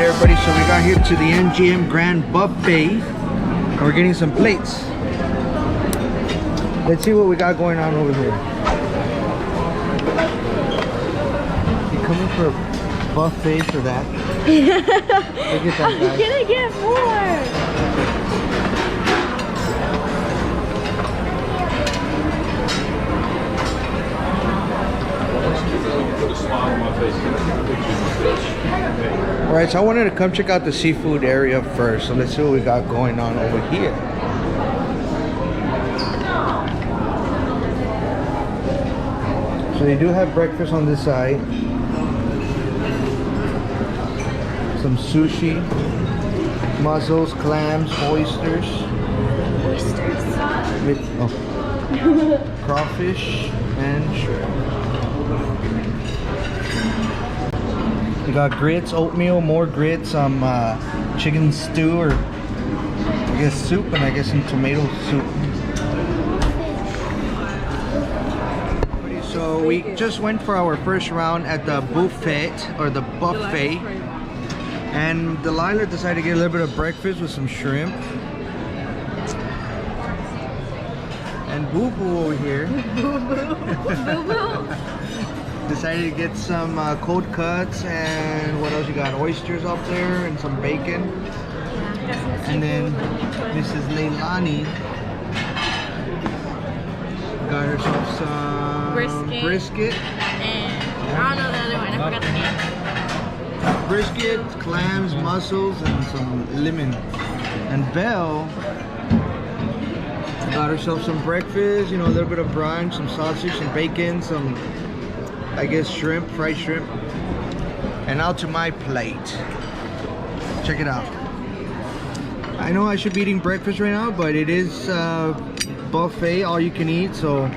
everybody, so we got here to the MGM Grand Buffet and we're getting some plates. Let's see what we got going on over here. You coming for a buffet for that? Look at that, guys. I'm gonna get more. Alright, so I wanted to come check out the seafood area first. So let's see what we got going on over here. So they do have breakfast on this side. Some sushi, mussels, clams, oysters. Oysters. With crawfish and shrimp. We got grits, oatmeal, more grits, some chicken stew, or I guess soup, and I guess some tomato soup. So we just went for our first round at the buffet, or the buffet, and Delilah decided to get a little bit of breakfast with some shrimp. And Boo Boo over here decided to get some cold cuts, and what else you got? Oysters up there and some bacon. And then Mrs. Leilani got herself some brisket. And I don't know the other one, I forgot the name. Brisket, clams, mussels, and some lemon. And Belle got herself some breakfast, you know, a little bit of brunch, some sausage, some bacon, some, I guess, shrimp, fried shrimp. And now to my plate. Check it out. I know I should be eating breakfast right now, but it is buffet, all you can eat, so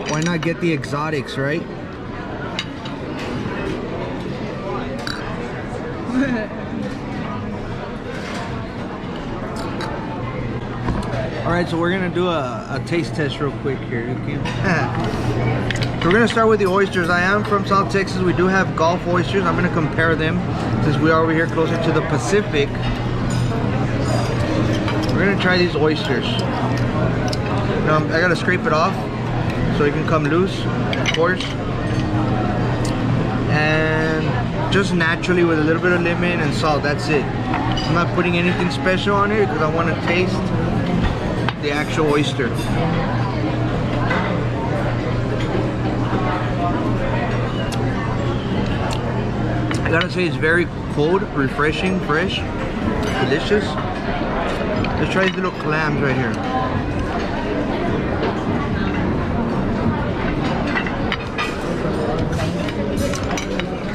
why not get the exotics, right? Alright, so we're gonna do a taste test real quick here. So we're gonna start with the oysters. I am from South Texas. We do have Gulf oysters. I'm gonna compare them since we are over here closer to the Pacific. We're gonna try these oysters. Now, I gotta scrape it off so it can come loose, of course. And just naturally with a little bit of lemon and salt, that's it. I'm not putting anything special on it because I want to taste the actual oyster. I gotta say it's very cold, refreshing, fresh, delicious. Let's try these little clams right here.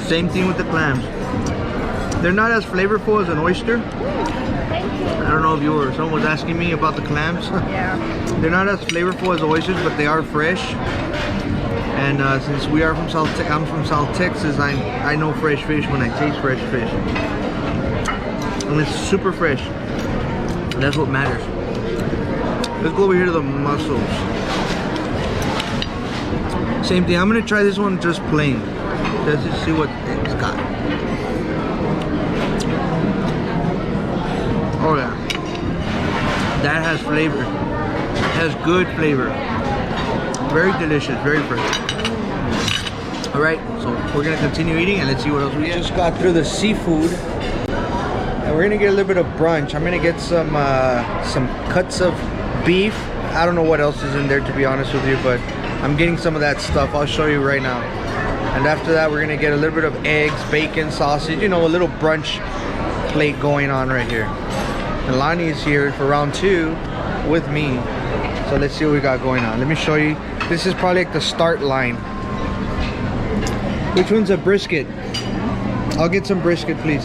Same thing with the clams. They're not as flavorful as an oyster. I don't know if someone was asking me about the clams. Yeah. They're not as flavorful as oysters, but they are fresh. And since we are from I'm from South Texas, I know fresh fish when I taste fresh fish. And it's super fresh. And that's what matters. Let's go over here to the mussels. Same thing. I'm gonna try this one just plain. Let's just see what it's got. Oh yeah, that has flavor. It has good flavor. Very delicious, very fresh. All right, so we're gonna continue eating and let's see what else we get. Just got through the seafood, and we're gonna get a little bit of brunch. I'm gonna get some cuts of beef. I don't know what else is in there, to be honest with you, but I'm getting some of that stuff. I'll show you right now. And after that, we're gonna get a little bit of eggs, bacon, sausage, you know, a little brunch plate going on right here. And Lonnie is here for round 2 with me. So let's see what we got going on. Let me show you. This is probably like the start line. Which one's a brisket? I'll get some brisket, please.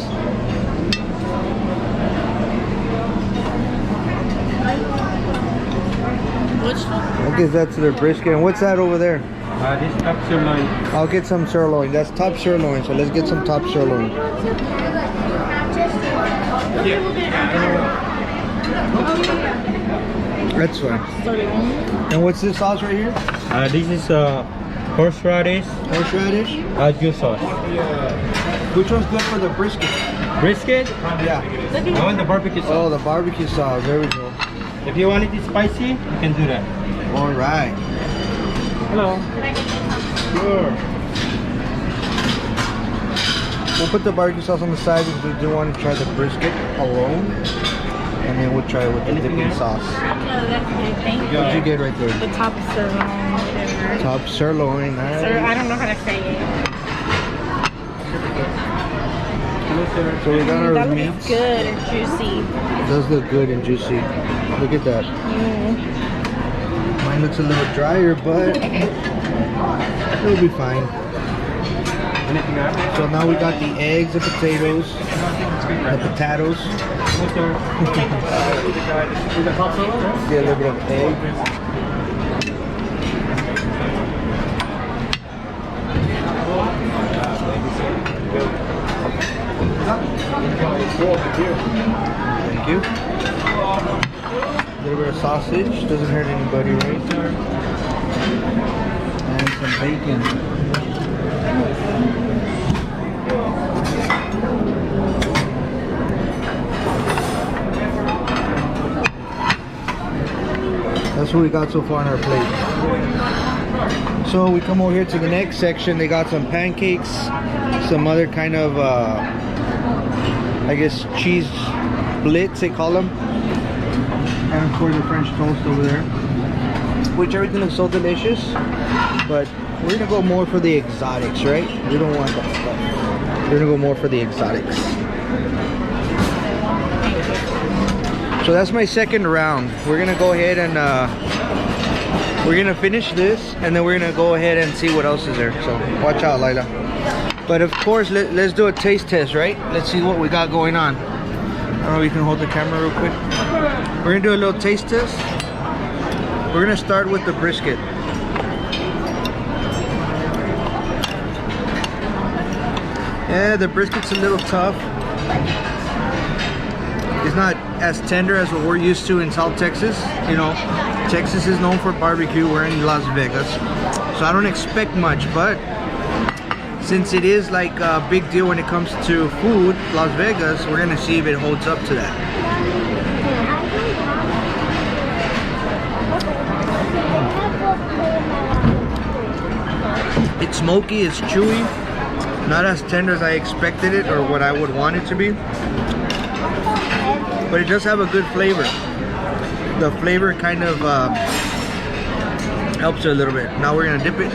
Which one? I'll get that to their brisket. And what's that over there? This top sirloin. I'll get some sirloin. That's top sirloin. So let's get some top sirloin. That's fine. Sirloin. And what's this sauce right here? This is horseradish, Horseradish? juice sauce. Which one's good for the brisket? Brisket? Yeah. I want the barbecue Oh, sauce. the barbecue sauce. There we go. If you want it spicy, you can do that. All right. Hello. Sure. We'll put the barbecue sauce on the side because we do want to try the brisket alone. And then we'll try it with the Anything dipping else? sauce. No, that's good. Thank you. What'd you get right there? The top sirloin, whatever. Top sirloin. Nice. Sir, I don't know how to say it. So we got our That meats. looks good and juicy. It does look good and juicy. Look at that. Mine looks a little drier, but it'll be fine. Anything else? So now we got the eggs, the potatoes, the potatoes. See a little bit of egg. Thank you. A little bit of sausage, doesn't hurt anybody, right? And some bacon. That's what we got so far on our plate. So we come over here to the next section. They got some pancakes, some other kind of, I guess, cheese blitz, they call them. And of course the French toast over there. Which everything looks so delicious. But we're gonna go more for the exotics, right? We don't want that stuff. We're gonna go more for the exotics. So that's my second round. We're gonna go ahead and we're gonna finish this, and then we're gonna go ahead and see what else is there. So watch out, Lila. But of course, let's do a taste test, right? Let's see what we got going on. I don't know if you can hold the camera real quick. We're gonna do a little taste test. We're gonna start with the brisket. Yeah, the brisket's a little tough. It's not as tender as what we're used to in South Texas. You know, Texas is known for barbecue. We're in Las Vegas, so I don't expect much. But since it is like a big deal when it comes to food, Las Vegas, we're gonna see if it holds up to that. It's smoky, it's chewy, not as tender as I expected it or what I would want it to be. But it does have a good flavor. The flavor kind of helps it a little bit. Now we're gonna dip it.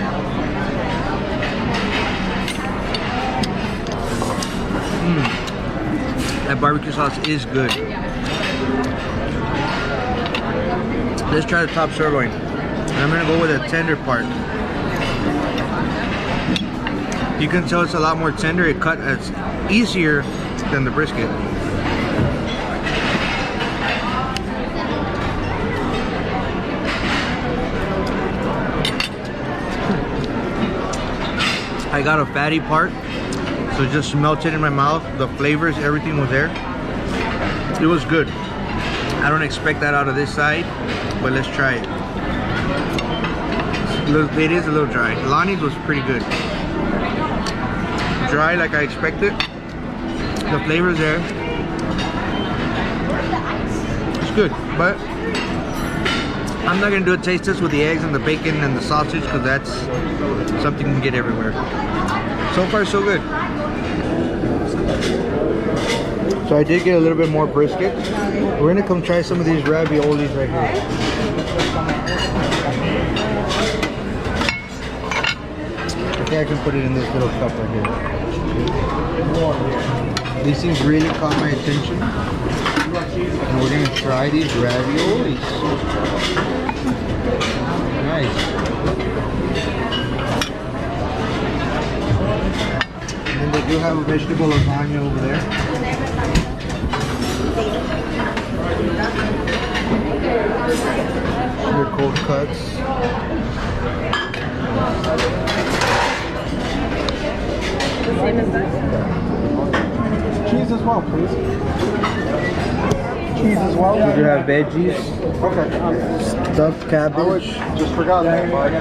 That barbecue sauce is good. Let's try the top sirloin. And I'm gonna go with the tender part. You can tell it's a lot more tender. It cut as easier than the brisket. I got a fatty part, so it just melted in my mouth. The flavors, everything was there. It was good. I don't expect that out of this side, but let's try it. It is a little dry. Lonnie's was pretty good. Dry like I expected. The flavor's there. It's good, but I'm not gonna do a taste test with the eggs and the bacon and the sausage because that's something you can get everywhere. So far, so good. So I did get a little bit more brisket. We're gonna come try some of these raviolis right here. I think I can put it in this little cup right here. These things really caught my attention. And we're gonna try these raviolis. Nice. And then they do have a vegetable lasagna over there. They're cold cuts. Cheese as well, please. Cheese as well? We do have veggies, Okay. stuffed I cabbage, just forgot that, Mike.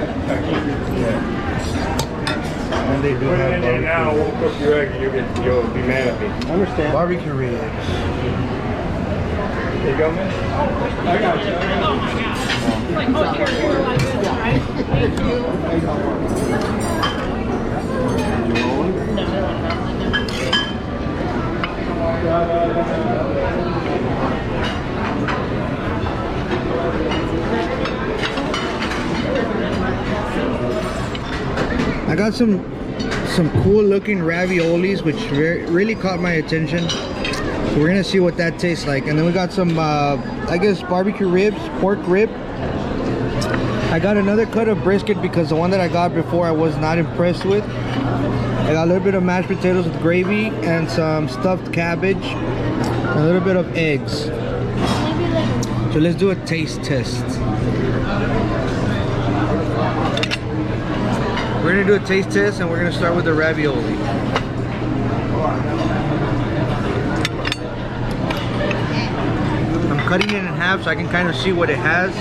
and they do have Now I barbecue, won't cook your egg. You'll be mad at me. I understand. barbecue ribs. There you go, man. I got you. Like, oh, here, like this, right? Thank you. I got some cool looking raviolis, which really caught my attention. So we're gonna see what that tastes like. And then we got some, I guess, barbecue ribs, pork rib. I got another cut of brisket because the one that I got before I was not impressed with. I got a little bit of mashed potatoes with gravy and some stuffed cabbage, a little bit of eggs. So let's do a taste test. We're gonna do a taste test and we're gonna start with the ravioli. I'm cutting it in half so I can kind of see what it has.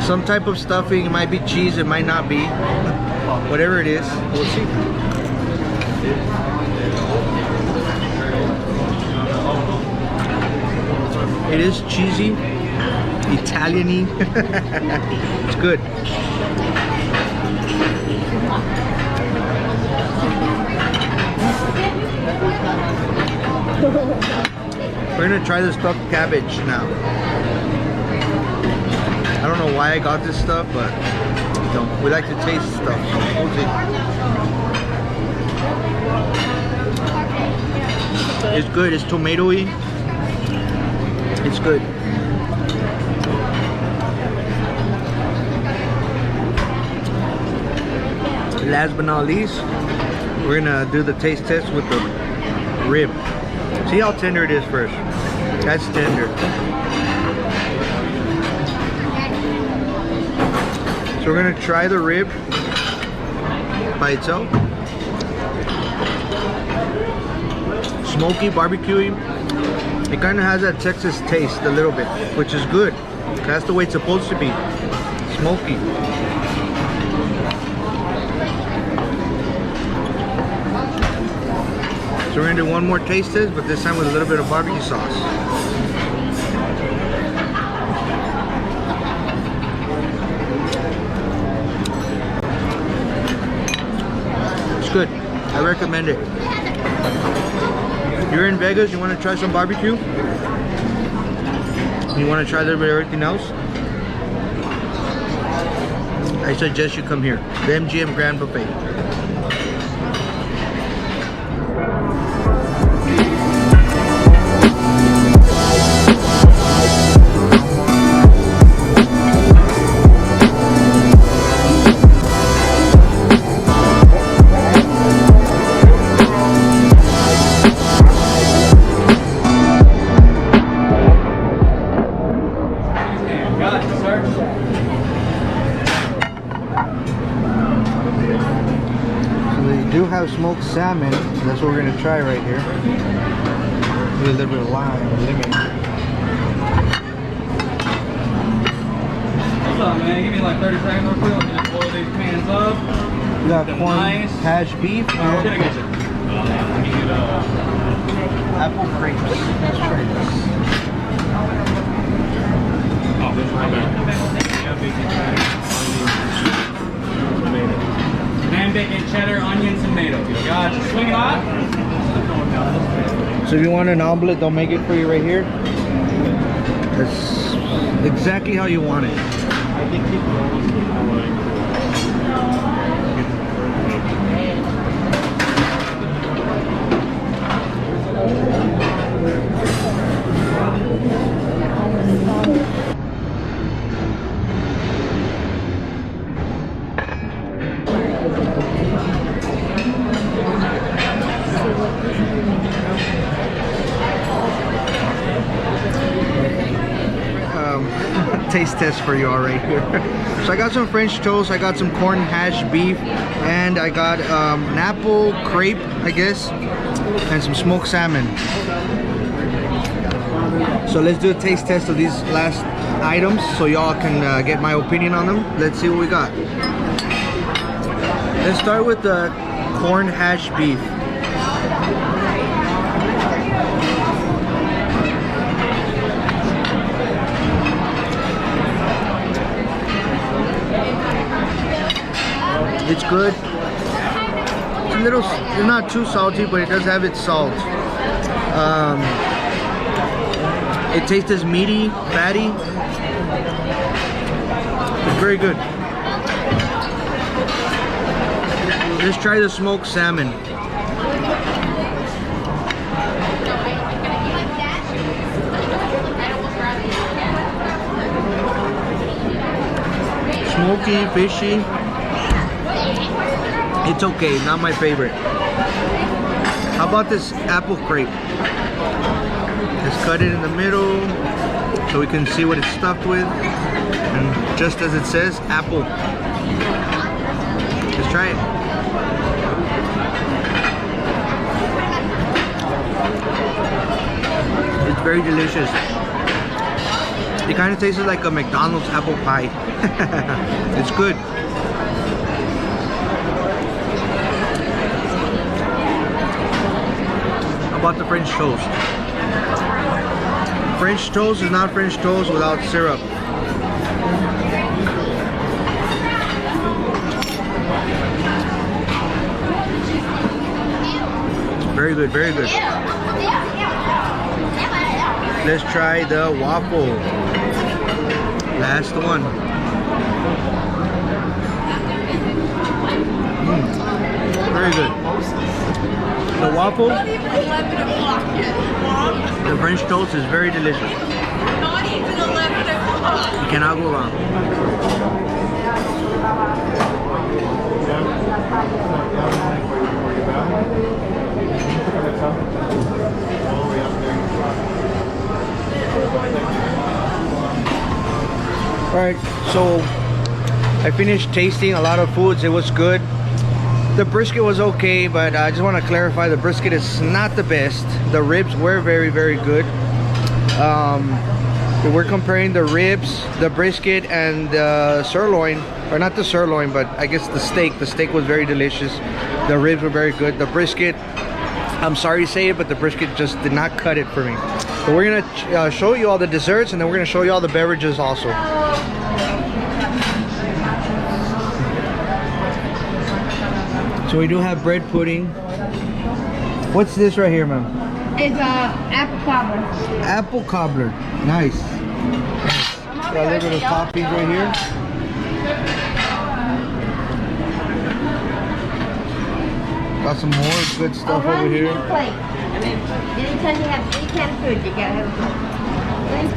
Some type of stuffing, it might be cheese, it might not be. Whatever it is, we'll see. It is cheesy, Italian-y. It's good. We're gonna try the stuffed cabbage now. I don't know why I got this stuff, but we like to taste stuff, so we'll see. It's good, it's tomatoey. It's good. Last but not least, we're gonna do the taste test with the rib. See how tender it is first. That's tender. So we're gonna try the rib by itself. Smoky, barbecuey. It kind of has that Texas taste a little bit, which is good. That's the way it's supposed to be. Smoky. So we're gonna do one more taste test, but this time with a little bit of barbecue sauce. It's good. I recommend it. You're in Vegas, you want to try some barbecue? You want to try a little bit of everything else? I suggest you come here. The MGM Grand Buffet. Have smoked salmon. That's what we're gonna try right here. With a little bit of lime, lemon. What's up, man? Give me like 30 seconds or two. Let me just boil these pans up. We got corn nice. hash beef. What should I get you? Apple grapes. Let's try this. Oh, this is my bad. Ham, bacon, cheddar, onions, and tomatoes. Gotcha. Swing it hot. So if you want an omelet, they'll make it for you right here. That's exactly how you want it. taste test for you all right here. So I got some French toast, I got some corn hash beef, and I got an apple crepe, I guess, and some smoked salmon. So let's do a taste test of these last items so y'all can get my opinion on them. Let's see what we got. Let's start with the corn hash beef. It's good. It's a little, it's not too salty, but it does have its salt. It tastes as meaty, fatty. It's very good. Let's try the smoked salmon. Smoky, fishy. It's okay, not my favorite. How about this apple crepe? Let's cut it in the middle so we can see what it's stuffed with. And just as it says, apple. Let's try it. It's very delicious. It kind of tastes like a McDonald's apple pie. It's good. How about the French toast? French toast is not French toast without syrup. Very good, very good. Let's try the waffle. Last one. Very good. The waffle, the French toast is very delicious. Not even 11 o'clock. You cannot go wrong. Alright, so I finished tasting a lot of foods. It was good. The brisket was okay, but I just want to clarify, the brisket is not the best. The ribs were very, very good. We're comparing the ribs, the brisket, and the sirloin, or not the sirloin, but I guess the steak. The steak was very delicious. The ribs were very good. The brisket, I'm sorry to say it, but the brisket just did not cut it for me. But we're gonna show you all the desserts, and then we're gonna show you all the beverages also. So we do have bread pudding. What's this right here, ma'am? It's apple cobbler. Apple cobbler. Nice. Got a little bit of toppings right here. Got some more good stuff over here. Plate. I mean, anytime you have any kind of food, you gotta have a plate. Thank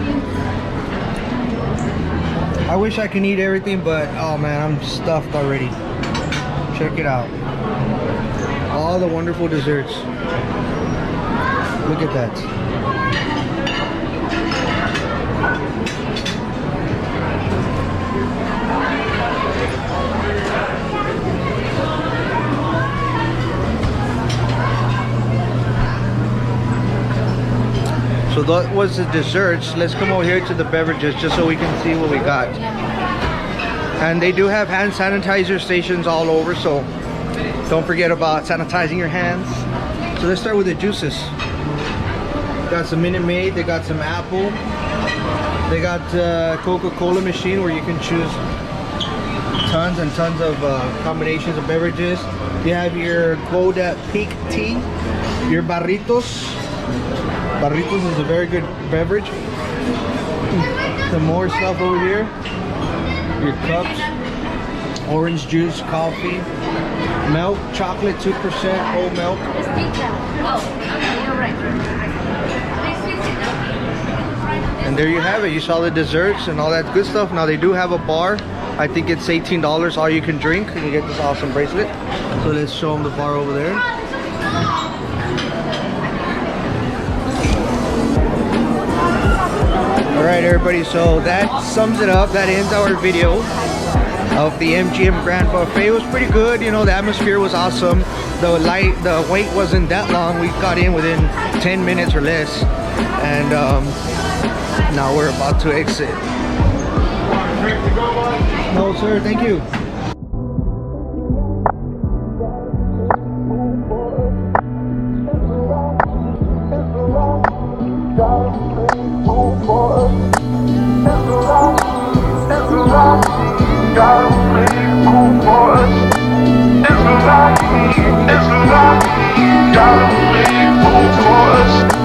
you. I wish I could eat everything, but oh man, I'm stuffed already. Check it out. All the wonderful desserts. Look at that. So that was the desserts. Let's come over here to the beverages just so we can see what we got. And they do have hand sanitizer stations all over, so don't forget about sanitizing your hands. So let's start with the juices. Got some Minute Maid, they got some apple. They got Coca-Cola machine where you can choose tons and tons of combinations of beverages. You have your Gold Peak tea, your Barritos. Barritos is a very good beverage. Some more stuff over here. Your cups, orange juice, coffee, milk, chocolate, 2% whole milk. And there you have it. You saw the desserts and all that good stuff. Now they do have a bar. I think it's $18 all you can drink, and you get this awesome bracelet. So let's show them the bar over there. All right, everybody. So that sums it up. That ends our video of the MGM Grand Buffet. It was pretty good. You know, the atmosphere was awesome. The wait wasn't that long. We got in within 10 minutes or less, and now we're about to exit. No, sir. Thank you. It's a lot, gotta make room for us.